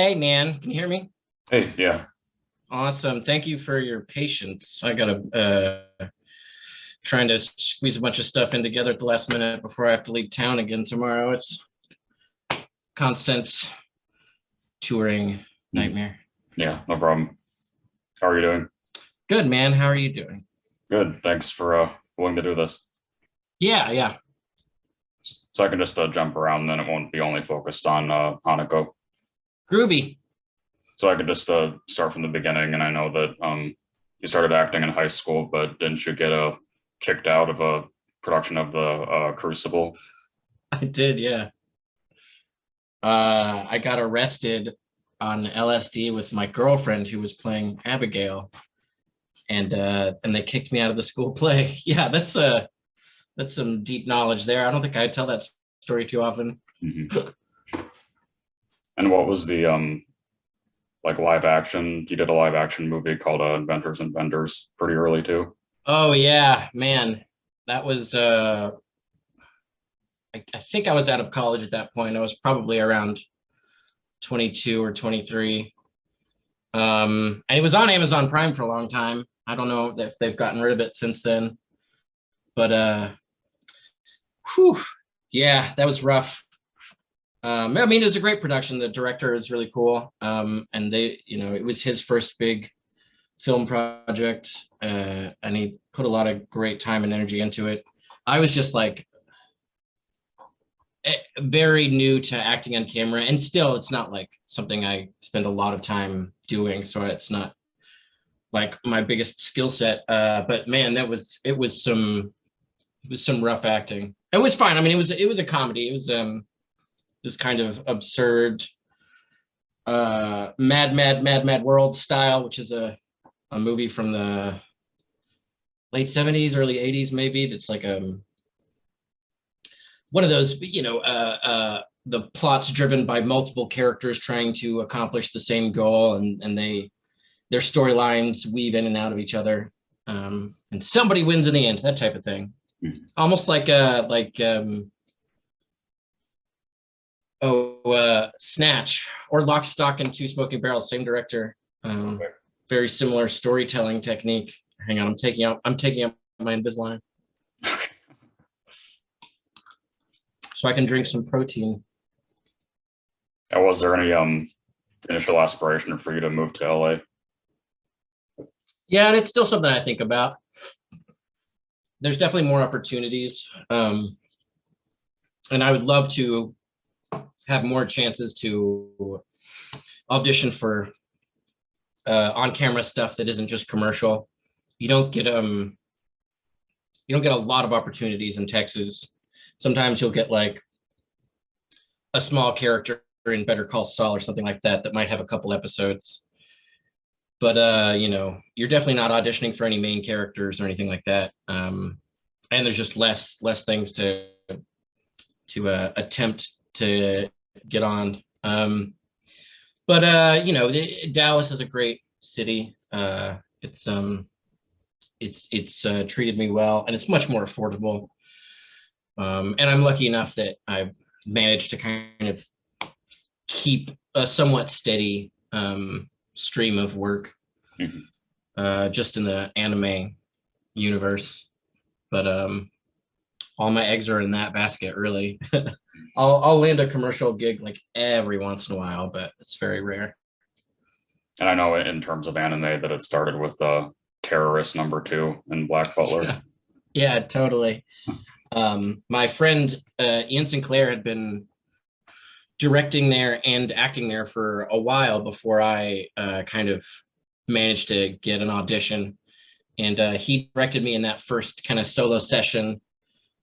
Hey, man, can you hear me? Hey, yeah. Awesome. Thank you for your patience. I gotta trying to squeeze a bunch of stuff in together at the last minute before I have to leave town again tomorrow. It's constant touring Mhm. nightmare. Yeah, no problem. How are you doing? Good, man. How are you doing? Good. Thanks for willing to do this. Yeah, yeah. So I can just jump around, then it won't be only focused on Hanako. Groovy. So I could just start from the beginning. And I know that you started acting in high school, but didn't you get kicked out of a production of the Crucible? I did, yeah. I got arrested on LSD with my girlfriend who was playing Abigail, and they kicked me out of the school play. Yeah, that's some deep knowledge there. I don't think I tell that story too often. Hmm. And what was the like live action? You did a live action movie called Inventors and Vendors pretty early too. Oh yeah, man. That was I think I was out of college at that point. I was probably around 22 or 23. And it was on Amazon Prime for a long time. I don't know if they've gotten rid of it since then, but whew, yeah, that was rough. I mean, it was a great production. The director is really cool. And it was his first big film project, and he put a lot of great time and energy into it. I was just like very new to acting on camera, and still it's not like something I spend a lot of time doing, so it's not like my biggest skill set. But man, it was some rough acting. It was fine. I mean, it was a comedy. It was this kind of absurd mad world style, which is a movie from the late 70s, early 80s, maybe. That's like one of those, the plot's driven by multiple characters trying to accomplish the same goal, and their storylines weave in and out of each other, and somebody wins in the end. That type of thing, Mhm. almost Snatch or Lock, Stock, and Two Smoking Barrels. Same director. Um, Okay. Very similar storytelling technique. Hang on, I'm taking out my Invisalign so I can drink some protein. Was there any initial aspiration for you to move to LA? Yeah, and it's still something I think about. There's definitely more opportunities, and I would love to have more chances to audition for on-camera stuff that isn't just commercial. You don't get a lot of opportunities in Texas. Sometimes you'll get like a small character in Better Call Saul or something like that might have a couple episodes. But you're definitely not auditioning for any main characters or anything like that. And there's just less things to attempt to get on. But Dallas is a great city. It's treated me well, and it's much more affordable. And I'm lucky enough that I've managed to kind of keep a somewhat steady stream of work, Mhm. just in the anime universe. But all my eggs are in that basket, really. I'll land a commercial gig like every once in a while, but it's very rare. And I know in terms of anime that it started with Terrorist number two in Black Butler. Yeah, yeah, totally. My friend Ian Sinclair had been directing there and acting there for a while before I kind of managed to get an audition. And he directed me in that first kind of solo session.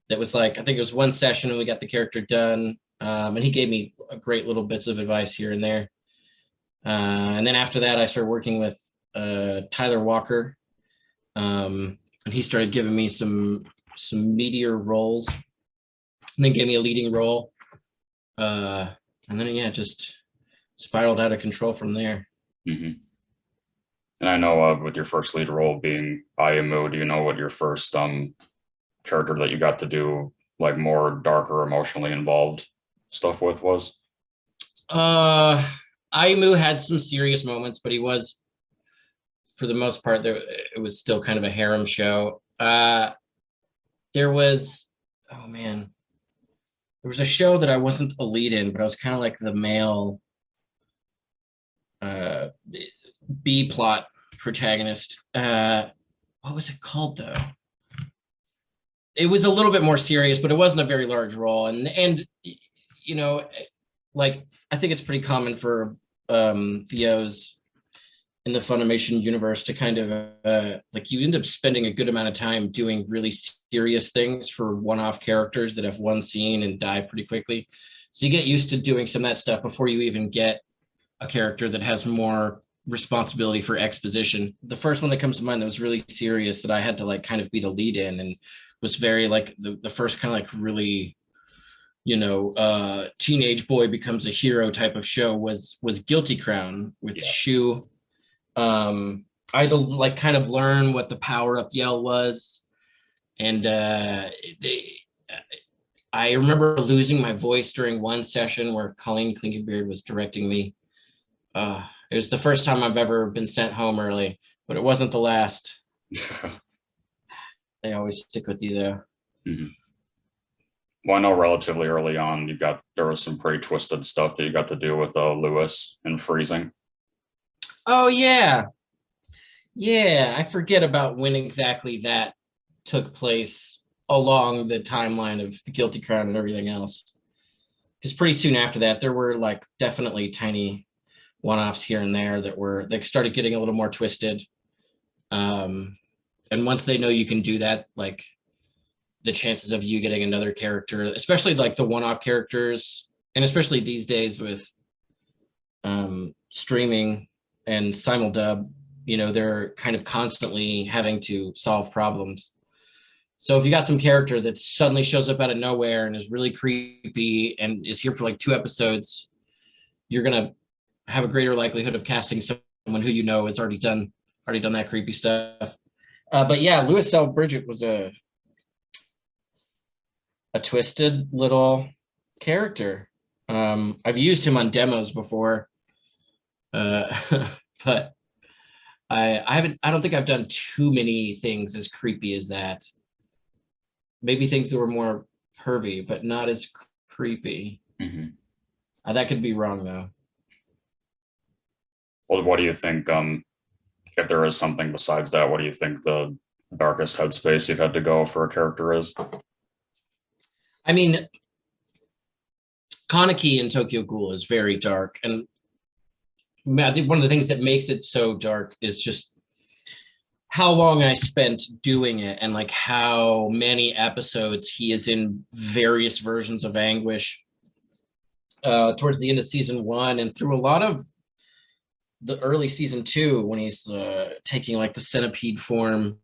That was like, I think it was one session and we got the character done. And he gave me a great little bits of advice here and there. And then after that, I started working with Tyler Walker, and he started giving me some meatier roles, and then gave me a leading role. And then yeah, just spiraled out of control from there. Hmm. And I know with your first lead role being Ayamu, do you know what your first character that you got to do like more darker, emotionally involved stuff with was? Uh, Aimu had some serious moments, but he was, for the most part, there it was still kind of a harem show. There was, oh man, there was a show that I wasn't a lead in, but I was kind of like the male uh, B plot protagonist. What was it called though? It was a little bit more serious, but it wasn't a very large role. And you know, like I think it's pretty common for VOs in the Funimation universe to kind of like you end up spending a good amount of time doing really serious things for one-off characters that have one scene and die pretty quickly. So you get used to doing some of that stuff before you even get a character that has more responsibility for exposition. The first one that comes to mind that was really serious that I had to like kind of be the lead in and was very like the first kind of like really, you know, teenage boy becomes a hero type of show was Guilty Crown with Shu. I had to like kind of learn what the power up yell was. And I remember losing my voice during one session where Colleen Klinkenbeard was directing me. It was the first time I've ever been sent home early, but it wasn't the last. They always stick with you though. Mm-hmm. Well, I know relatively early on, there was some pretty twisted stuff that you got to do with Lewis and freezing. Oh yeah. Yeah, I forget about when exactly that took place along the timeline of the Guilty Crown and everything else. Because pretty soon after that, there were like definitely tiny one-offs here and there that started getting a little more twisted. And once they know you can do that, like the chances of you getting another character, especially like the one-off characters, and especially these days with streaming and simuldub, you know, they're kind of constantly having to solve problems. So if you got some character that suddenly shows up out of nowhere and is really creepy and is here for like 2 episodes, you're gonna have a greater likelihood of casting someone who you know has already done that creepy stuff. But yeah, Louis L. Bridget was a twisted little character. I've used him on demos before, but I don't think I've done too many things as creepy as that. Maybe things that were more pervy, but not as creepy. Mm-hmm. That could be wrong though. Well, what do you think? If there is something besides that, what do you think the darkest headspace you've had to go for a character is? I mean, Kaneki in Tokyo Ghoul is very dark, and I think one of the things that makes it so dark is just how long I spent doing it and like how many episodes he is in various versions of anguish towards the end of season 1 and through a lot of the early season 2 when he's taking like the centipede form.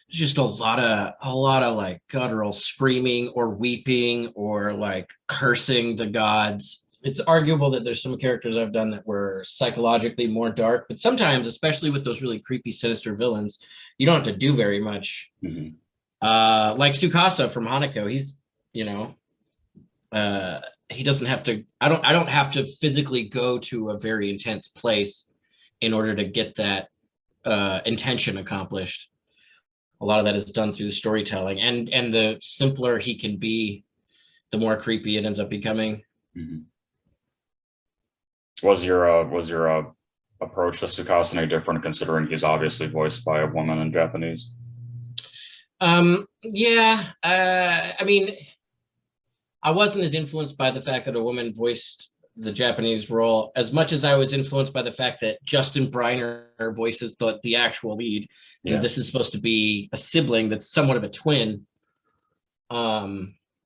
Just a lot of like guttural screaming or weeping or like cursing the gods. It's arguable that there's some characters I've done that were psychologically more dark, but sometimes, especially with those really creepy, sinister villains, you don't have to do very much. Mm-hmm. Like Tsukasa from Hanako, he's, you know, he doesn't have to. I don't have to physically go to a very intense place in order to get that intention accomplished. A lot of that is done through the storytelling, and the simpler he can be, the more creepy it ends up becoming. Mm-hmm. Was your approach to Tsukasa any different, considering he's obviously voiced by a woman in Japanese? Yeah. I mean, I wasn't as influenced by the fact that a woman voiced the Japanese role as much as I was influenced by the fact that Justin Briner voices the actual lead. And this is supposed to be a sibling that's somewhat of a twin.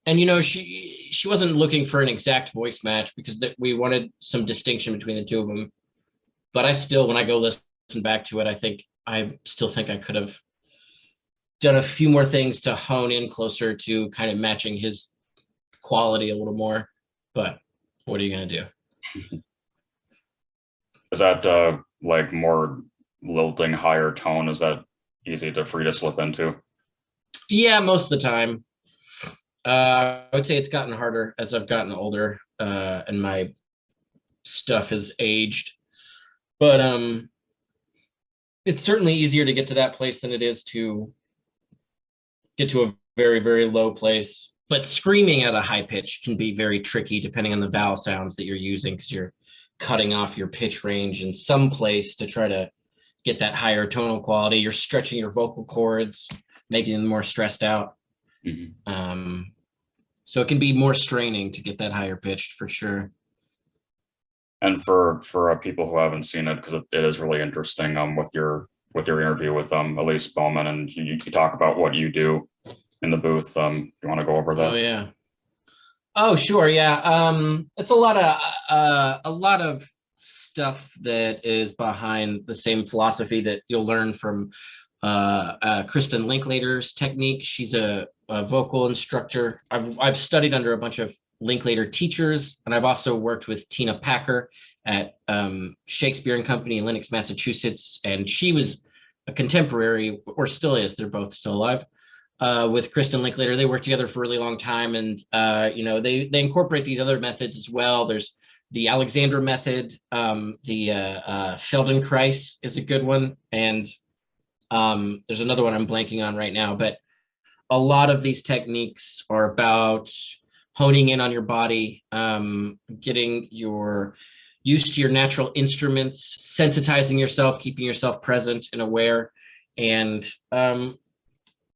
And you know, she wasn't looking for an exact voice match because we wanted some distinction between the two of them. But I still, when I go listen back to it, I still think I could have done a few more things to hone in closer to kind of matching his quality a little more. But what are you gonna do? Is that like more lilting, higher tone? Is that easy for you to slip into? Yeah, most of the time. I would say it's gotten harder as I've gotten older, and my stuff has aged. But it's certainly easier to get to that place than it is to get to a very, very low place. But screaming at a high pitch can be very tricky depending on the vowel sounds that you're using, because you're cutting off your pitch range in some place to try to get that higher tonal quality. You're stretching your vocal cords, making them more stressed out. So it can be more straining to get that higher pitched for sure. And for people who haven't seen it, because it is really interesting, with your interview with Elise Bowman, and you talk about what you do in the booth. You want to go over that? Oh yeah. Oh sure, yeah. It's a lot of stuff that is behind the same philosophy that you'll learn from Kristen Linklater's technique. She's a vocal instructor. I've studied under a bunch of Linklater teachers, and I've also worked with Tina Packer at Shakespeare and Company in Lenox, Massachusetts, and she was a contemporary, or still is. They're both still alive. With Kristen Linklater, they worked together for a really long time, and they incorporate these other methods as well. There's the Alexander method, the Feldenkrais is a good one, and there's another one I'm blanking on right now. But a lot of these techniques are about honing in on your body, getting used to your natural instruments, sensitizing yourself, keeping yourself present and aware. And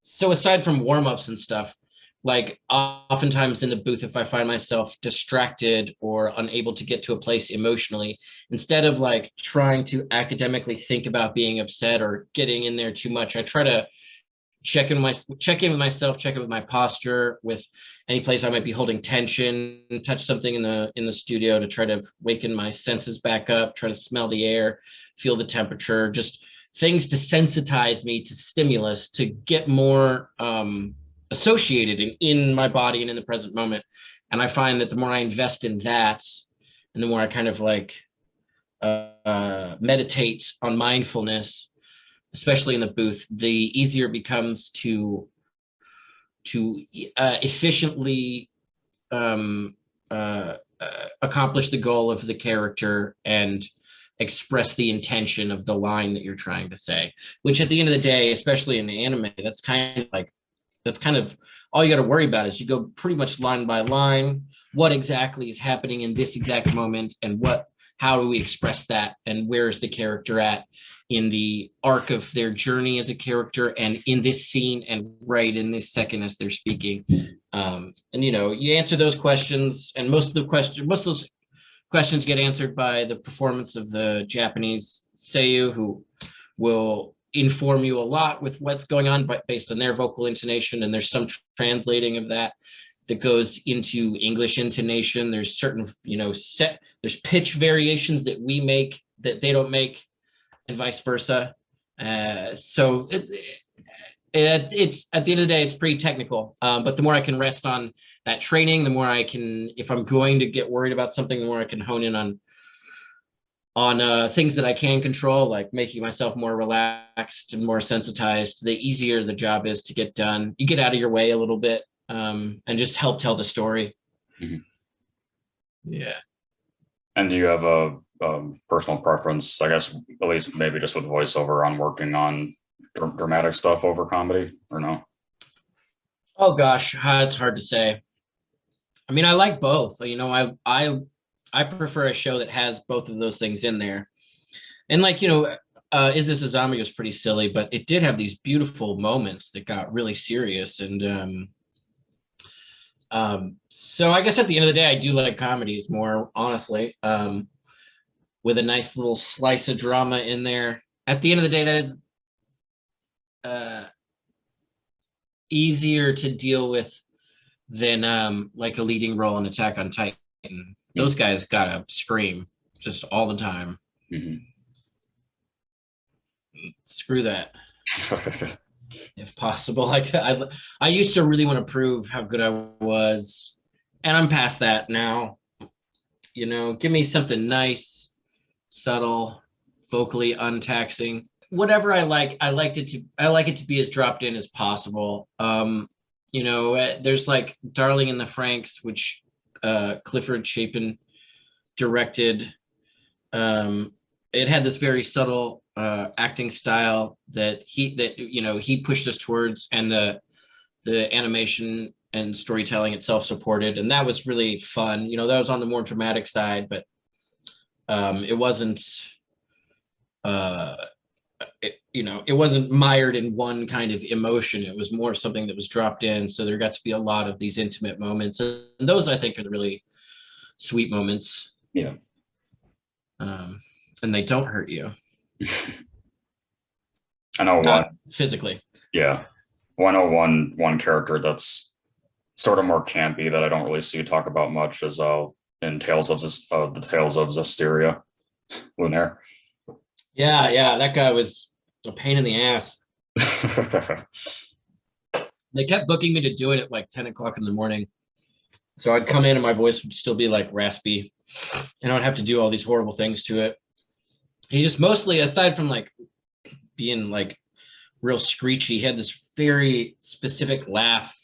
so aside from warm-ups and stuff, like oftentimes in the booth, if I find myself distracted or unable to get to a place emotionally, instead of like trying to academically think about being upset or getting in there too much, I try to check in with myself, check in with my posture, with any place I might be holding tension, touch something in the studio to try to waken my senses back up, try to smell the air, feel the temperature, just things to sensitize me to stimulus, to get more associated in my body and in the present moment. And I find that the more I invest in that, and the more I kind of like meditate on mindfulness, especially in the booth, the easier it becomes to efficiently accomplish the goal of the character and express the intention of the line that you're trying to say, which at the end of the day, especially in the anime, that's kind of all you got to worry about. Is you go pretty much line by line, what exactly is happening in this exact moment, and how do we express that, and where is the character at in the arc of their journey as a character, and in this scene, and right in this second as they're speaking. And you answer those questions, and most of those questions get answered by the performance of the Japanese seiyuu, who will inform you a lot with what's going on, but based on their vocal intonation, and there's some translating of that goes into English intonation. There's certain, there's pitch variations that we make that they don't make, and vice versa. So it's at the end of the day, it's pretty technical. But the more I can rest on that training, the more I can, if I'm going to get worried about something, the more I can hone in on things that I can control, like making myself more relaxed and more sensitized. The easier the job is to get done. You get out of your way a little bit, and just help tell the story. Mm-hmm. Yeah. And do you have a personal preference, I guess, at least maybe just with voiceover, on working on dramatic stuff over comedy, or no? Oh gosh, it's hard to say. I mean, I like both. I prefer a show that has both of those things in there. And like, Is This a Zombie was pretty silly, but it did have these beautiful moments that got really serious. And so I guess at the end of the day, I do like comedies more, honestly, with a nice little slice of drama in there. At the end of the day, that is easier to deal with than like a leading role in Attack on Titan. Those guys gotta scream just all the time. Mm-hmm. Screw that. If possible. Like I used to really want to prove how good I was, and I'm past that now. Give me something nice, subtle, vocally untaxing. Whatever I like it to be as dropped in as possible. There's like Darling in the Franxx, which Clifford Chapin directed. it had this very subtle acting style that he pushed us towards, and the animation and storytelling itself supported, and that was really fun. That was on the more dramatic side, but it wasn't it wasn't mired in one kind of emotion. It was more something that was dropped in, so there got to be a lot of these intimate moments, and those I think are the really sweet moments. Yeah. And they don't hurt you. I know Not physically. Yeah. Well, I know one character that's sort of more campy that I don't really see you talk about much is in Tales of the Tales of Zestiria, Lunaire. Yeah, that guy was a pain in the ass. They kept booking me to do it at like 10 o'clock in the morning. So I'd come in and my voice would still be like raspy, and I'd have to do all these horrible things to it. He just mostly, aside from like being like real screechy, he had this very specific laugh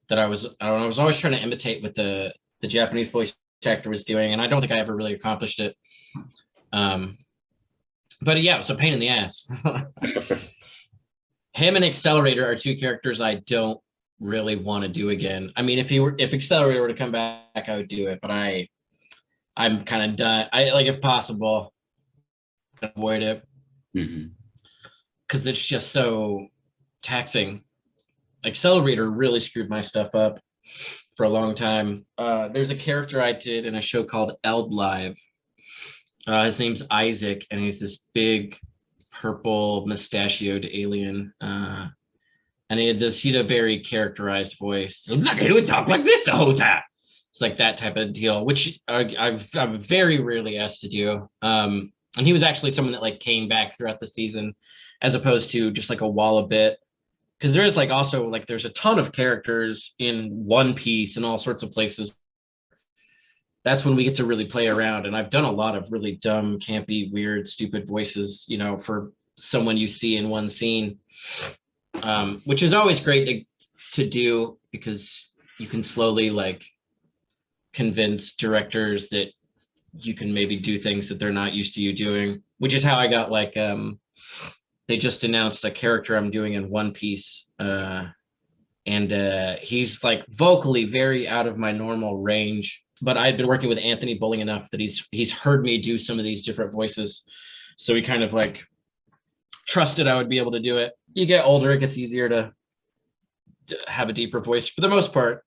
that I was always trying to imitate what the Japanese voice actor was doing, and I don't think I ever really accomplished it. But yeah, it was a pain in the ass. Him and Accelerator are two characters I don't really want to do again. I mean, if Accelerator were to come back, I would do it, but I'm kind of done. I like, if possible, avoid it because it's just so taxing. Accelerator really screwed my stuff up for a long time. There's a character I did in a show called Eld Live. His name's Isaac, and he's this big purple mustachioed alien. And he had a very characterized voice. Look, he would talk like this the whole time. It's like that type of deal, which I've very rarely asked to do. And he was actually someone that like came back throughout the season, as opposed to just like a wall a bit. Because there's like also like there's a ton of characters in One Piece and all sorts of places. That's when we get to really play around. And I've done a lot of really dumb, campy, weird, stupid voices, for someone you see in one scene, which is always great to do because you can slowly like convince directors that you can maybe do things that they're not used to you doing, which is how I got like, they just announced a character I'm doing in One Piece. And he's like vocally very out of my normal range, but I'd been working with Anthony Bowling enough that he's heard me do some of these different voices. So he kind of like trusted I would be able to do it. You get older, it gets easier to have a deeper voice for the most part.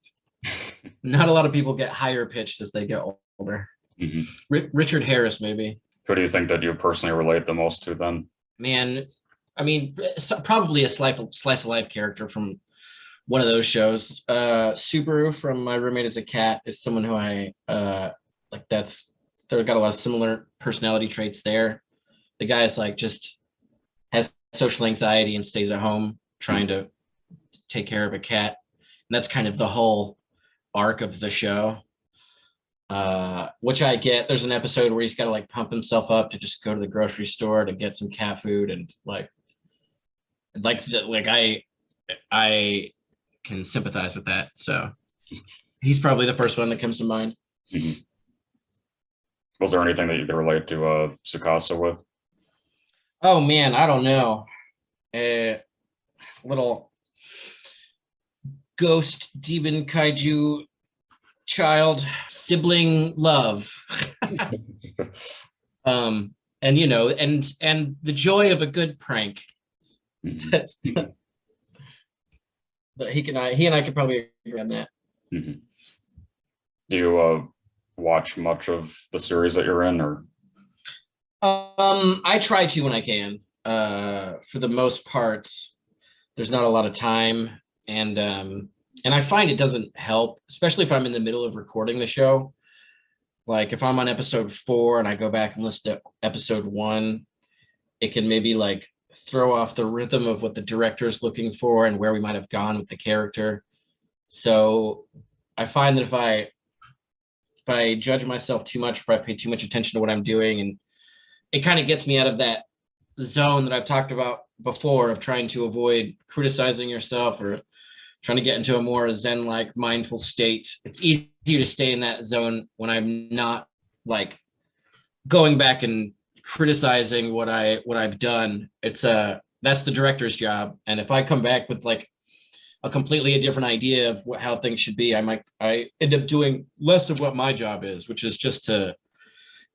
Not a lot of people get higher pitched as they get older. Richard Harris, maybe. Who do you think that you personally relate the most to then? Man, I mean, probably a slice of life character from one of those shows. Subaru from My Roommate is a Cat is someone who I like. They've got a lot of similar personality traits there. The guy is like just has social anxiety and stays at home trying to take care of a cat. And that's kind of the whole arc of the show. Which I get. There's an episode where he's got to like pump himself up to just go to the grocery store to get some cat food, and I can sympathize with that. So he's probably the first one that comes to mind. Was there anything that you could relate to Tsukasa with? Oh man, I don't know. A little ghost demon kaiju child sibling love. And and the joy of a good prank. That's he and I could probably agree on that. Do you watch much of the series that you're in, or? I try to when I can. For the most part, there's not a lot of time, and I find it doesn't help, especially if I'm in the middle of recording the show. Like if I'm on episode 4 and I go back and listen to episode 1, it can maybe like throw off the rhythm of what the director is looking for and where we might have gone with the character. So I find that if I judge myself too much, if I pay too much attention to what I'm doing, and it kind of gets me out of that zone that I've talked about before of trying to avoid criticizing yourself or trying to get into a more Zen-like mindful state. It's easier to stay in that zone when I'm not like going back and criticizing what I've done. It's that's the director's job. And if I come back with like a completely different idea of how things should be, I end up doing less of what my job is, which is just to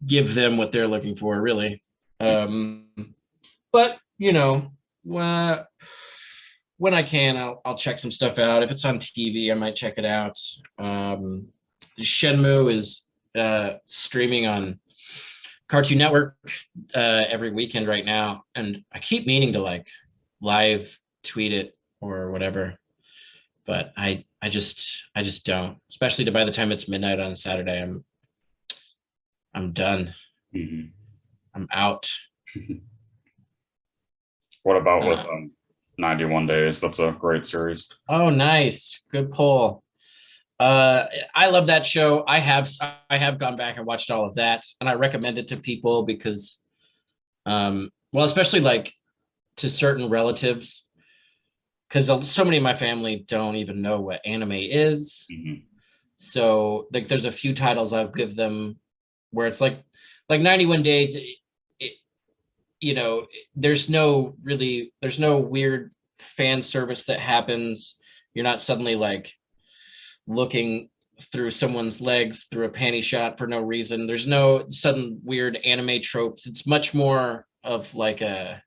give them what they're looking for, really. But you know, when I can, I'll check some stuff out. If it's on TV, I might check it out. Shenmue is streaming on Cartoon Network every weekend right now, and I keep meaning to like live tweet it or whatever, but I just don't. Especially by the time it's midnight on Saturday, I'm done. Mm-hmm. I'm out. What about with 91 Days? That's a great series. Oh, nice. Good pull. I love that show. I have gone back and watched all of that, and I recommend it to people because, well, especially like to certain relatives, because so many of my family don't even know what anime is. Mm-hmm. So like, there's a few titles I'll give them where it's like 91 Days. You know, there's no weird fan service that happens. You're not suddenly like looking through someone's legs through a panty shot for no reason. There's no sudden weird anime tropes. It's much more of like a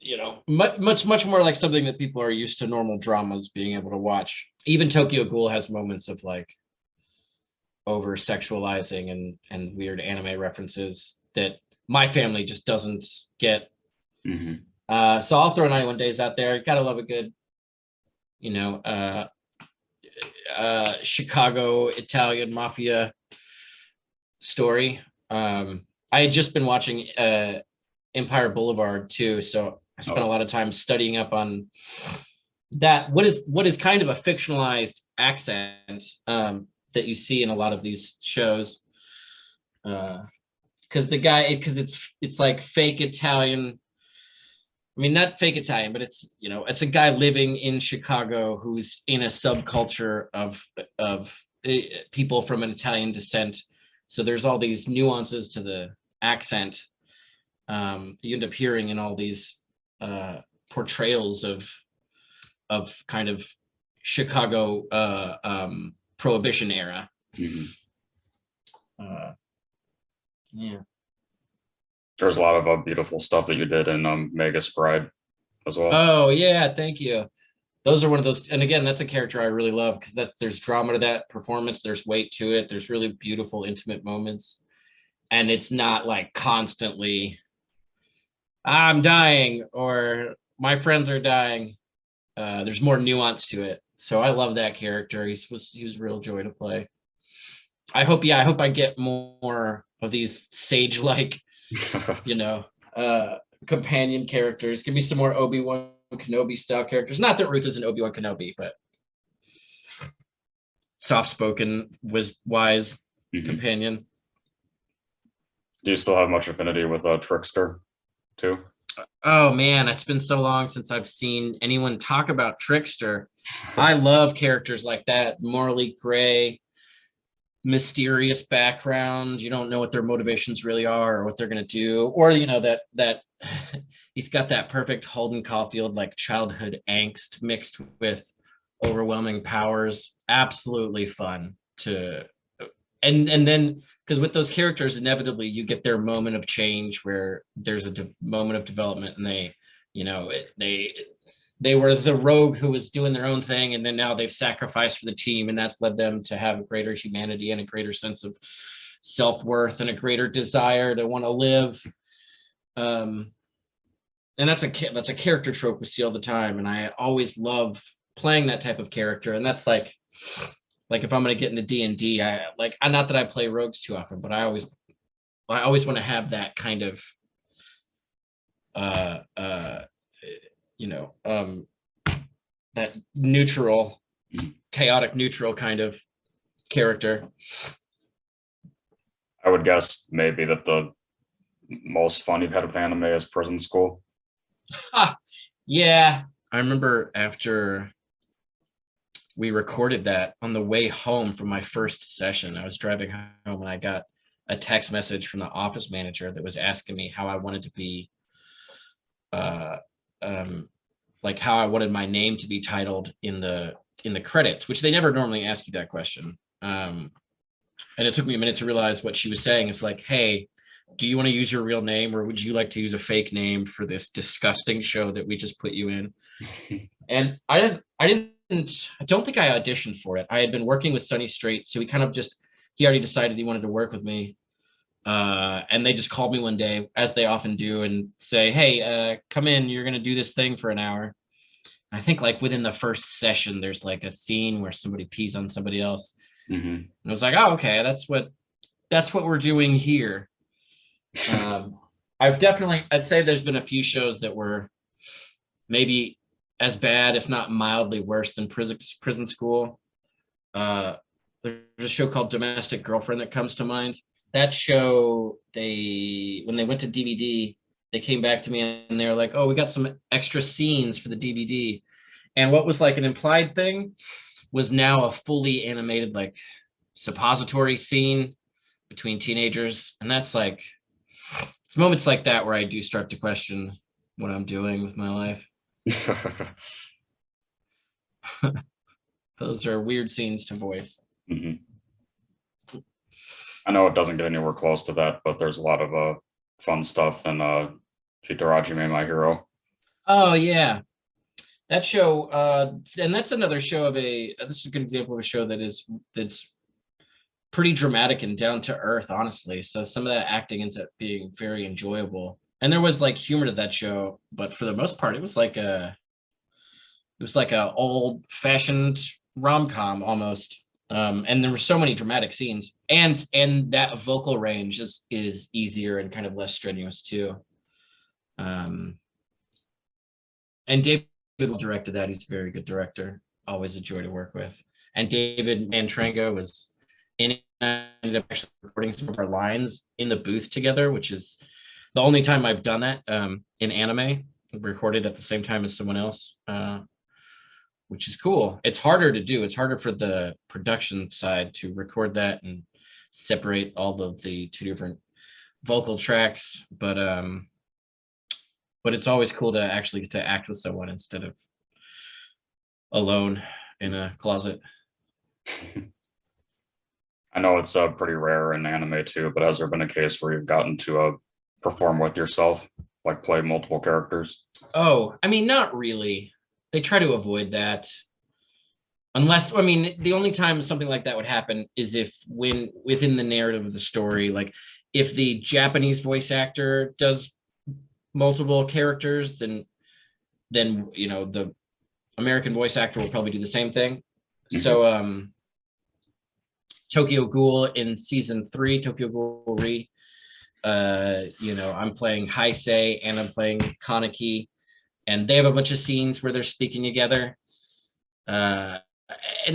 you know, much more like something that people are used to normal dramas being able to watch. Even Tokyo Ghoul has moments of like over sexualizing and weird anime references that my family just doesn't get. Mm-hmm. So I'll throw 91 Days out there. You gotta love a good, you know, Chicago Italian mafia story. I had just been watching Empire Boulevard too, so I spent a lot of time studying up on that. What is kind of a fictionalized accent that you see in a lot of these shows, because it's like fake Italian. I mean, not fake Italian, but it's, you know, it's a guy living in Chicago who's in a subculture of people from an Italian descent. So there's all these nuances to the accent you end up hearing in all these portrayals of kind of Chicago Prohibition era. Mm-hmm. Yeah. There's a lot of beautiful stuff that you did in Magus Bride as well. Oh yeah, thank you. Those are one of those, and again, that's a character I really love because there's drama to that performance. There's weight to it. There's really beautiful, intimate moments, and it's not like constantly, I'm dying or my friends are dying. There's more nuance to it, so I love that character. He was a real joy to play. I hope I get more of these sage-like, you know, companion characters. Give me some more Obi-Wan Kenobi style characters. Not that Ruth is an Obi-Wan Kenobi, but soft-spoken, wise companion. Do you still have much affinity with Trickster too? Oh man, it's been so long since I've seen anyone talk about Trickster. I love characters like that. Morally gray, mysterious background. You don't know what their motivations really are or what they're going to do, or you know that he's got that perfect Holden Caulfield like childhood angst mixed with overwhelming powers. Absolutely fun to, and then because with those characters inevitably you get their moment of change where there's a moment of development, and they, you know, they were the rogue who was doing their own thing, and then now they've sacrificed for the team, and that's led them to have a greater humanity and a greater sense of self-worth and a greater desire to want to live. And that's a character trope we see all the time, and I always love playing that type of character. And that's like if I'm going to get into D&D, not that I play rogues too often, but I always want to have that kind of you know, that neutral, chaotic neutral kind of character. I would guess maybe that the most fun you've had with anime is Prison School. Yeah, I remember after we recorded that on the way home from my first session, I was driving home and I got a text message from the office manager that was asking me how I wanted to be, like how I wanted my name to be titled in the credits, which they never normally ask you that question. And it took me a minute to realize what she was saying. It's like, hey, do you want to use your real name, or would you like to use a fake name for this disgusting show that we just put you in? And I don't think I auditioned for it. I had been working with Sonny Strait, so he already decided he wanted to work with me. And they just called me one day, as they often do, and say, hey, come in, you're going to do this thing for an hour. I think like within the first session, there's like a scene where somebody pees on somebody else. Mm-hmm. And I was like, oh, okay, that's what we're doing here. I'd say there's been a few shows that were maybe as bad, if not mildly worse than Prison School. There's a show called Domestic Girlfriend that comes to mind. That show, when they went to DVD, they came back to me and they were like, oh, we got some extra scenes for the DVD. And what was like an implied thing was now a fully animated, like, suppository scene between teenagers. And that's like, it's moments like that where I do start to question what I'm doing with my life. Those are weird scenes to voice. Mm-hmm. I know it doesn't get anywhere close to that, but there's a lot of fun stuff in Shitarajime, My Hero. Oh yeah, that show, and that's another show this is a good example of a show that's pretty dramatic and down to earth, honestly. So some of that acting ends up being very enjoyable, and there was like humor to that show, but for the most part, it was like a old fashioned rom-com almost. And there were so many dramatic scenes, and that vocal range is easier and kind of less strenuous too. And David directed that. He's a very good director. Always a joy to work with. And David Mantrango was ended up actually recording some of our lines in the booth together, which is the only time I've done that in anime, recorded at the same time as someone else. Which is cool. It's harder to do. It's harder for the production side to record that and separate all of the two different vocal tracks. But it's always cool to actually get to act with someone instead of alone in a closet. I know it's pretty rare in anime too, but has there been a case where you've gotten to perform with yourself, like play multiple characters? Oh, I mean, not really. They try to avoid that. Unless, I mean, the only time something like that would happen is if within the narrative of the story, like if the Japanese voice actor does multiple characters, then the American voice actor will probably do the same thing. Mm-hmm. So Tokyo Ghoul in season 3, Tokyo Ghoul Re, I'm playing Heisei and I'm playing Kaneki, and they have a bunch of scenes where they're speaking together. And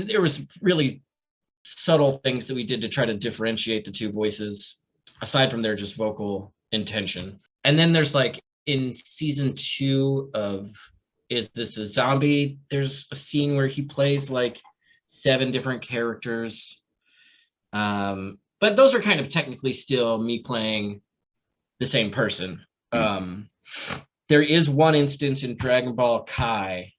there was really subtle things that we did to try to differentiate the two voices, aside from their just vocal intention. And then there's like in season 2 of Is This a Zombie? There's a scene where he plays like 7 different characters. But those are kind of technically still me playing the same person. There is one instance in Dragon Ball Kai,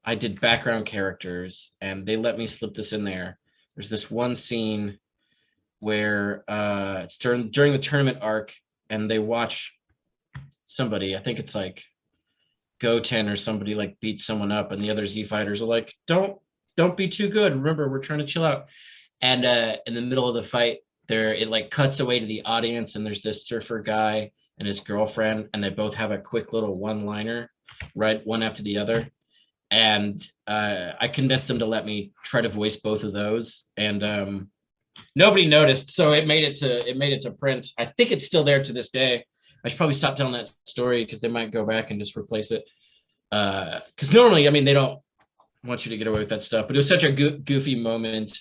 I did background characters, and they let me slip this in there. There's this one scene where it's during the tournament arc, and they watch somebody, I think it's like Goten or somebody, like beat someone up, and the other Z fighters are like, don't be too good. Remember, we're trying to chill out. And in the middle of the fight, it like cuts away to the audience, and there's this surfer guy and his girlfriend, and they both have a quick little one-liner, right, one after the other. And I convinced them to let me try to voice both of those, and nobody noticed. So it made it to print. I think it's still there to this day. I should probably stop telling that story because they might go back and just replace it. Because normally, I mean, they don't want you to get away with that stuff, but it was such a goofy moment.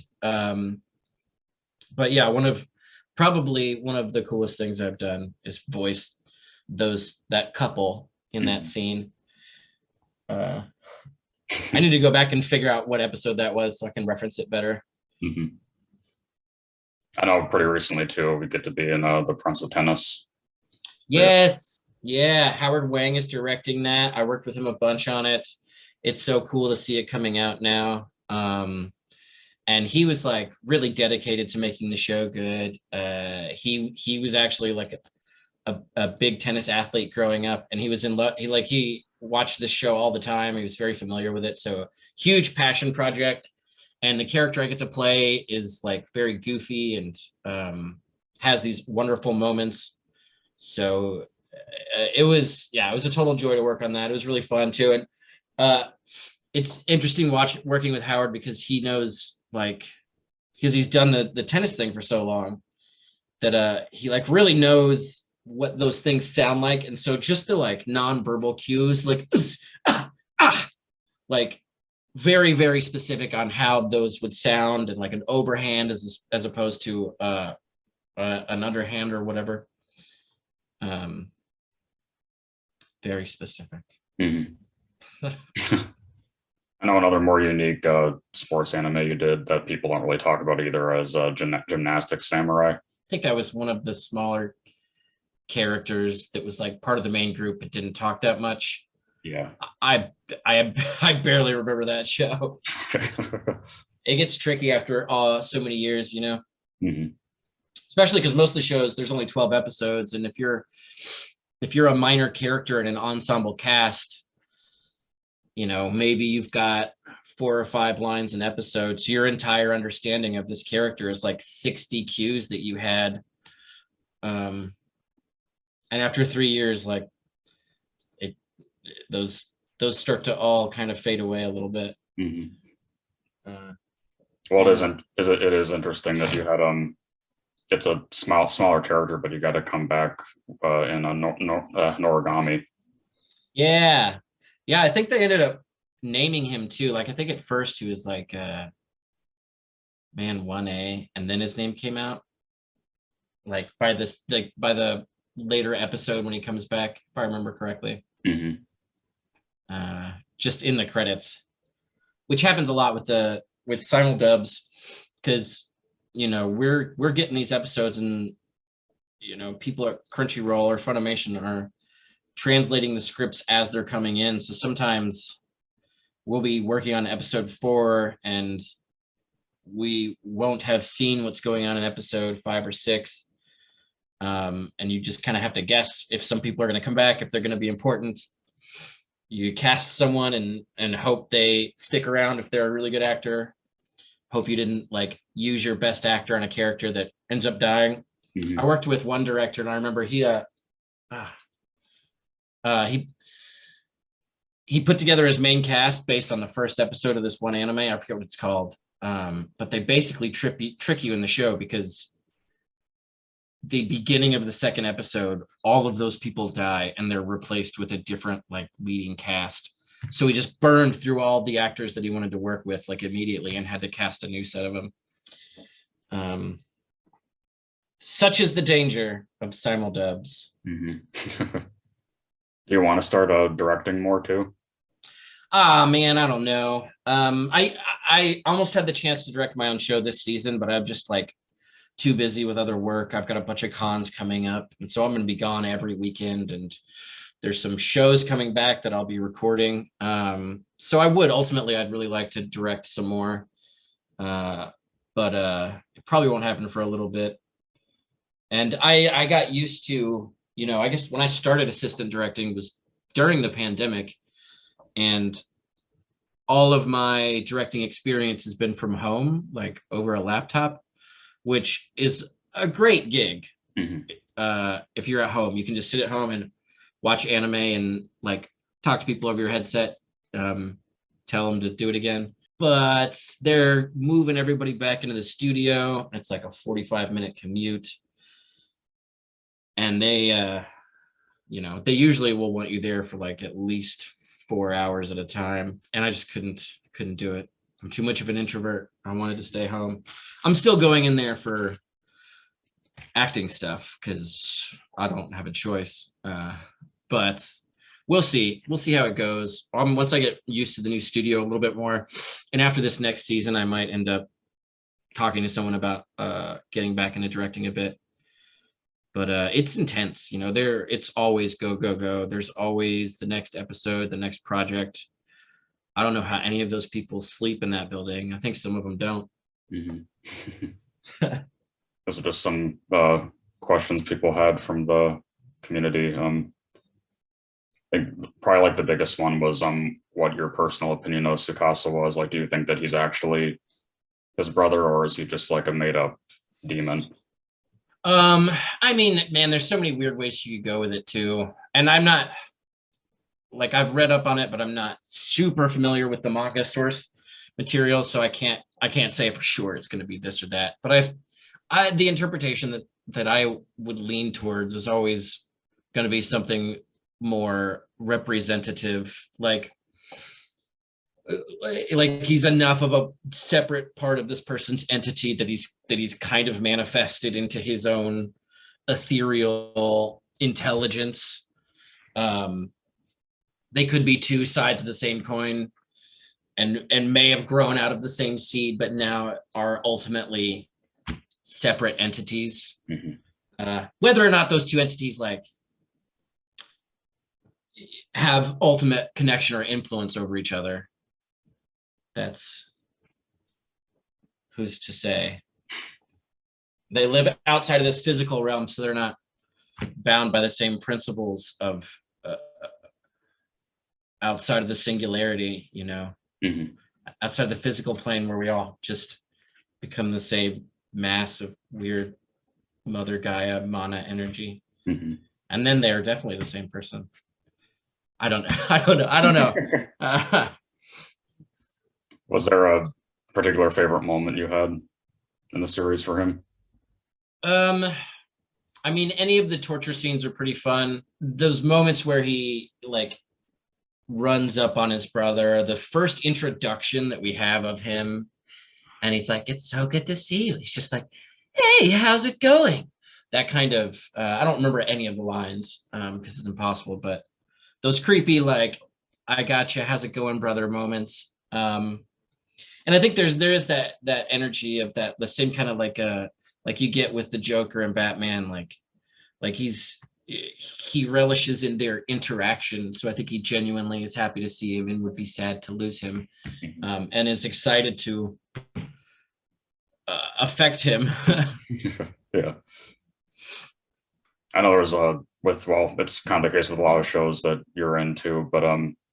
But yeah, one of the coolest things I've done is voice that couple in that scene. I need to go back and figure out what episode that was so I can reference it better. Mm-hmm. I know pretty recently too, we get to be in the Prince of Tennis. Yes. Yeah. Howard Wang is directing that. I worked with him a bunch on it. It's so cool to see it coming out now. And he was like really dedicated to making the show good. He was actually like a big tennis athlete growing up, and he was in love. He watched this show all the time. He was very familiar with it. So huge passion project. And the character I get to play is like very goofy and has these wonderful moments. So it was a total joy to work on that. It was really fun too. And it's interesting working with Howard because he knows because he's done the tennis thing for so long that he like really knows what those things sound like. And so just the like nonverbal cues, like like very, very specific on how those would sound, and like an overhand as opposed to an underhand or whatever. Very specific. Mm-hmm. I know another more unique sports anime you did that people don't really talk about either as Gymnastic Samurai. I think I was one of the smaller characters that was like part of the main group but didn't talk that much. Yeah. I barely remember that show. It gets tricky after so many years, Mm-hmm. Especially because most of the shows there's only 12 episodes, and if you're a minor character in an ensemble cast, maybe you've got 4 or 5 lines an episode, so your entire understanding of this character is like 60 cues that you had, and after 3 years, like those start to all kind of fade away a little bit. Mm-hmm. Well, it is interesting that you had it's a smaller character, but you got to come back in a Noragami. Yeah, I think they ended up naming him too. Like I think at first he was like Man 1A, and then his name came out. Like by the later episode when he comes back, if I remember correctly. Mm-hmm. Just in the credits, which happens a lot with simuldubs, because we're getting these episodes, and people at Crunchyroll or Funimation are translating the scripts as they're coming in. So sometimes we'll be working on episode 4 and we won't have seen what's going on in episode 5 or 6. And you just kind of have to guess if some people are going to come back, if they're going to be important. You cast someone and hope they stick around if they're a really good actor. Hope you didn't like use your best actor on a character that ends up dying. Mm-hmm. I worked with one director, and I remember he put together his main cast based on the first episode of this one anime. I forget what it's called. But they basically trick you in the show, because the beginning of the second episode, all of those people die and they're replaced with a different like leading cast. So he just burned through all the actors that he wanted to work with like immediately and had to cast a new set of them. Such is the danger of simuldubs. Mm-hmm. Do you want to start directing more too? Man, I don't know. I almost had the chance to direct my own show this season, but I'm just like too busy with other work. I've got a bunch of cons coming up, and so I'm going to be gone every weekend, and there's some shows coming back that I'll be recording. So I'd really like to direct some more, but it probably won't happen for a little bit. And I got used to, I guess when I started assistant directing was during the pandemic, and all of my directing experience has been from home, like over a laptop, which is a great gig. Mm-hmm. If you're at home, you can just sit at home and watch anime and like talk to people over your headset, tell them to do it again. But they're moving everybody back into the studio. It's like a 45-minute commute. And they usually will want you there for like at least 4 hours at a time. And I just couldn't do it. I'm too much of an introvert. I wanted to stay home. I'm still going in there for acting stuff because I don't have a choice. But we'll see. We'll see how it goes. Once I get used to the new studio a little bit more, and after this next season, I might end up talking to someone about getting back into directing a bit. But it's intense, you know. It's always go, go, go. There's always the next episode, the next project. I don't know how any of those people sleep in that building. I think some of them don't. Mm-hmm. Those are just some questions people had from the community. Probably like the biggest one was what your personal opinion of Tsukasa was. Like, do you think that he's actually his brother, or is he just like a made up demon? I mean, man, there's so many weird ways you could go with it too. And I'm not, like, I've read up on it, but I'm not super familiar with the manga source material, so I can't say for sure it's going to be this or that. But the interpretation that I would lean towards is always going to be something more representative, like he's enough of a separate part of this person's entity that he's kind of manifested into his own ethereal intelligence. They could be two sides of the same coin, and may have grown out of the same seed, but now are ultimately separate entities. Mm-hmm. Whether or not those two entities like have ultimate connection or influence over each other, that's who's to say. They live outside of this physical realm, so they're not bound by the same principles of outside of the singularity, you know. Mm-hmm. Outside of the physical plane where we all just become the same mass of weird Mother Gaia mana energy. Mm-hmm. And then they're definitely the same person. I don't know. Was there a particular favorite moment you had in the series for him? I mean, any of the torture scenes are pretty fun. Those moments where he like runs up on his brother, the first introduction that we have of him, and he's like, "It's so good to see you." He's just like, "Hey, how's it going?" That kind of, I don't remember any of the lines because it's impossible, but those creepy, like, "I gotcha, how's it going, brother" moments. And I think there is that energy of that, the same kind of like you get with the Joker and Batman, like he relishes in their interaction. So I think he genuinely is happy to see him and would be sad to lose him, and is excited to affect him. Yeah. I know there's it's kind of the case with a lot of shows that you're into, but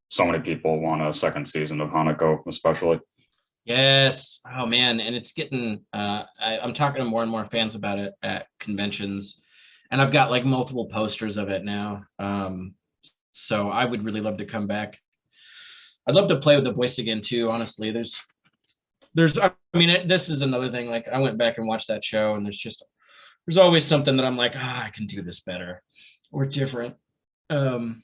so many people want a second season of Hanako, especially. Yes. Oh man, and it's getting. I'm talking to more and more fans about it at conventions, and I've got like multiple posters of it now. So I would really love to come back. I'd love to play with the voice again too. Honestly, there's. I mean, this is another thing. Like, I went back and watched that show, and there's always something that I'm like, I can do this better or different. So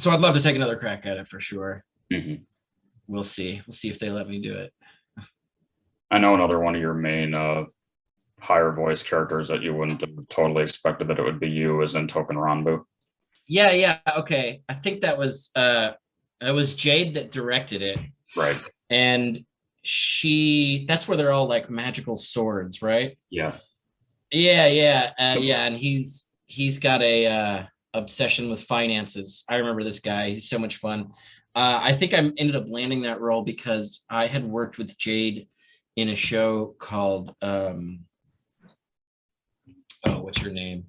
I'd love to take another crack at it for sure. Mm-hmm. We'll see if they let me do it. I know another one of your main higher voice characters that you wouldn't have totally expected that it would be you is in Token Ranbu. Yeah. Okay. I think that was Jade that directed it. Right. And that's where they're all like magical swords, right? Yeah. Yeah. And he's got a obsession with finances. I remember this guy. He's so much fun. I think I ended up landing that role because I had worked with Jade in a show called what's her name?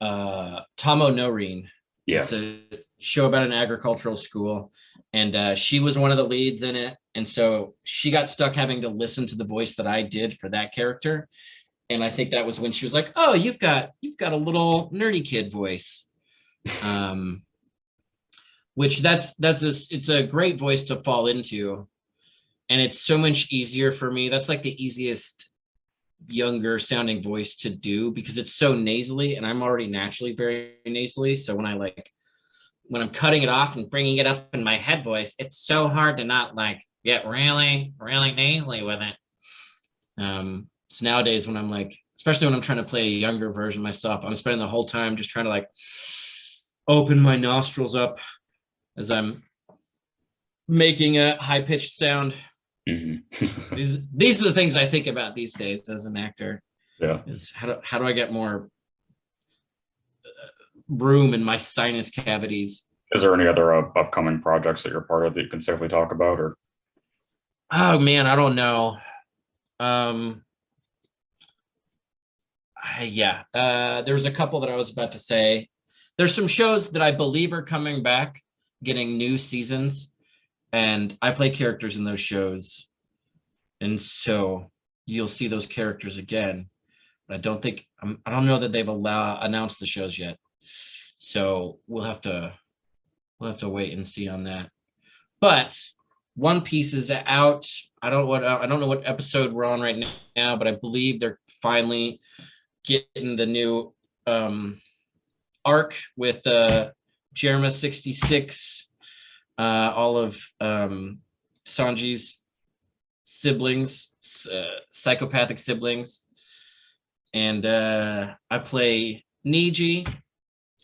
Tamo Noreen. Yeah. It's a show about an agricultural school, and she was one of the leads in it. And so she got stuck having to listen to the voice that I did for that character. And I think that was when she was like, "Oh, you've got a little nerdy kid voice." Which it's a great voice to fall into, and it's so much easier for me. That's like the easiest younger sounding voice to do because it's so nasally, and I'm already naturally very nasally. So when I'm cutting it off and bringing it up in my head voice, it's so hard to not like get really, really nasally with it. So nowadays when I'm like, especially when I'm trying to play a younger version of myself, I'm spending the whole time just trying to like open my nostrils up as I'm making a high-pitched sound. Mhm. These are the things I think about these days as an actor. Yeah. Is how do I get more room in my sinus cavities? Is there any other upcoming projects that you're part of that you can safely talk about, or? Oh man, I don't know. Yeah, there's a couple that I was about to say. There's some shows that I believe are coming back, getting new seasons, and I play characters in those shows, and so you'll see those characters again. But I don't think I don't know that they've announced the shows yet, so we'll have to wait and see on that. But One Piece is out. I don't know what episode we're on right now, but I believe they're finally getting the new arc with Jerma 66, all of Sanji's siblings, psychopathic siblings, and I play Niji,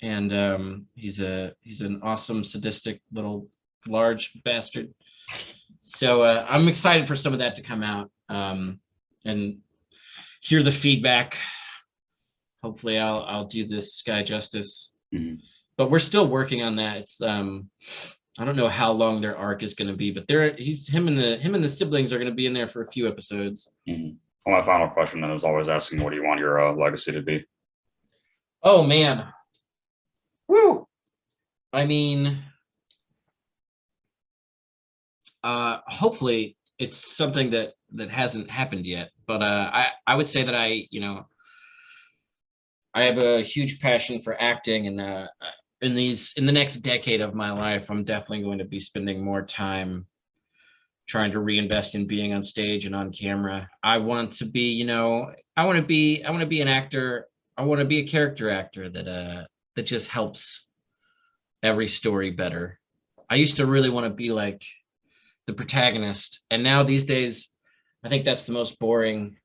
and he's an awesome sadistic little large bastard. So I'm excited for some of that to come out and hear the feedback. Hopefully I'll do this guy justice. Mhm. But we're still working on that. It's I don't know how long their arc is going to be, but him and the siblings are going to be in there for a few episodes. Mhm. Well, my final question then is always asking, what do you want your legacy to be? Oh man. Woo. I mean, hopefully it's something that hasn't happened yet, but I would say that I have a huge passion for acting, and in the next decade of my life, I'm definitely going to be spending more time trying to reinvest in being on stage and on camera. I want to be, I want to be an actor. I want to be a character actor that just helps every story better. I used to really want to be like the protagonist, and now these days, I think that's the most boring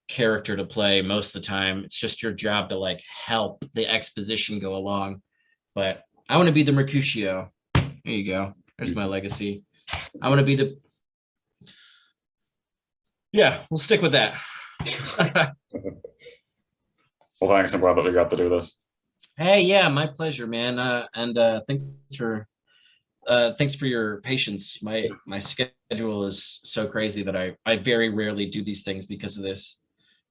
character to play most of the time. It's just your job to like help the exposition go along. But I want to be the Mercutio. There you go. There's my legacy. I want to be the. Yeah, we'll stick with that. Well, thanks. I'm glad that we got to do this. Hey, yeah, my pleasure, man. And thanks for your patience. My schedule is so crazy that I very rarely do these things because of this.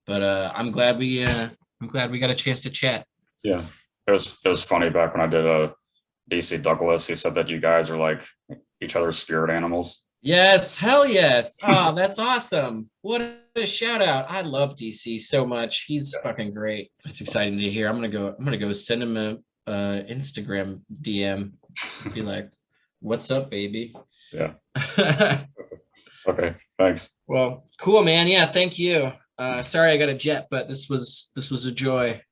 But I'm glad we got a chance to chat. Yeah, it was funny back when I did DC Douglas. He said that you guys are like each other's spirit animals. Yes, hell yes. Oh, that's awesome. What a shout out. I love DC so much. He's fucking great. It's exciting to hear. I'm gonna go send him a Instagram DM. Be like, what's up, baby? Yeah. Okay, thanks. Well, cool, man. Yeah, thank you. Sorry I got a jet, but this was a joy.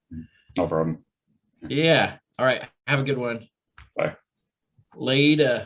No problem. Yeah. All right. Have a good one. Bye. Later.